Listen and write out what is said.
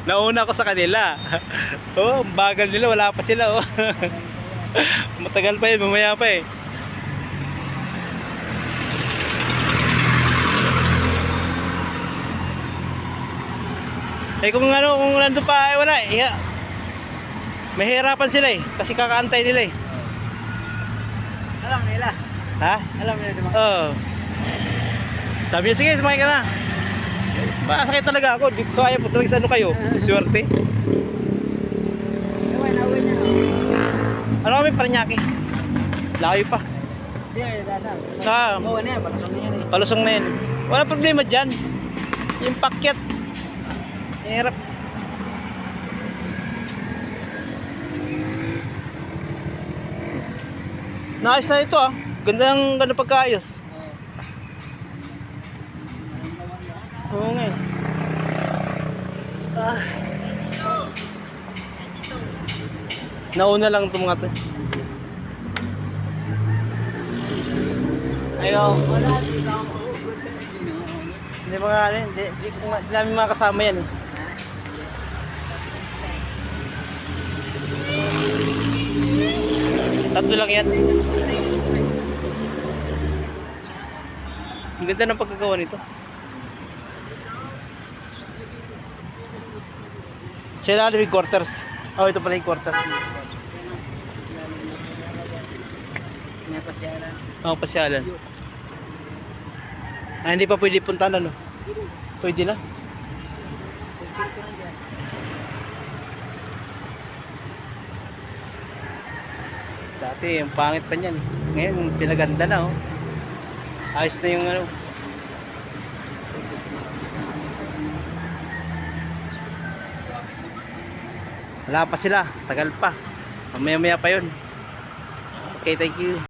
Nauna ako sa kanila. Oh, ang bagal nila, wala pa sila oh. Matagal pa yun, mamaya pa eh. Eh kung ano, kung nandun pa eh, wala eh. Mahirapan sila eh, kasi kakaantay nila eh. Alam nila. Ha? Alam nila diba? Oo. Sabi niya, sige, sumakay ka na. Masakay talaga ako, di ko kaya po talaga sa ano kayo. Swerte. Naway niya. Ano kami, Paranaque. Layo pa. Hindi ay dadar. Ah, Oo na yan, palusong na yan eh. palusong na yun. Wala problema dyan. Yung pakyat. Hirap. Naayos na ito ah. Ganda pagkaayos. Oo nga eh. Ah. Nauna lang itong mga to. Ayaw. Hindi mga ano, hindi namin mga kasama yan eh. Tatlo lang yan. Ang ganda ng pagkagawa nito. Sila may quarters. Oh, ito pala yung quarters. Pinapasyalan. Oh, pasyalan. Ah, hindi pa pwede puntahan ano? Pwede na. Sirko na dyan. Dati, yung pangit pa niyan. Ngayon, pinaganda na oh. Ayos na yung ano. Wala pa sila, tagal pa. Mamaya-maya pa yun. Okay, thank you.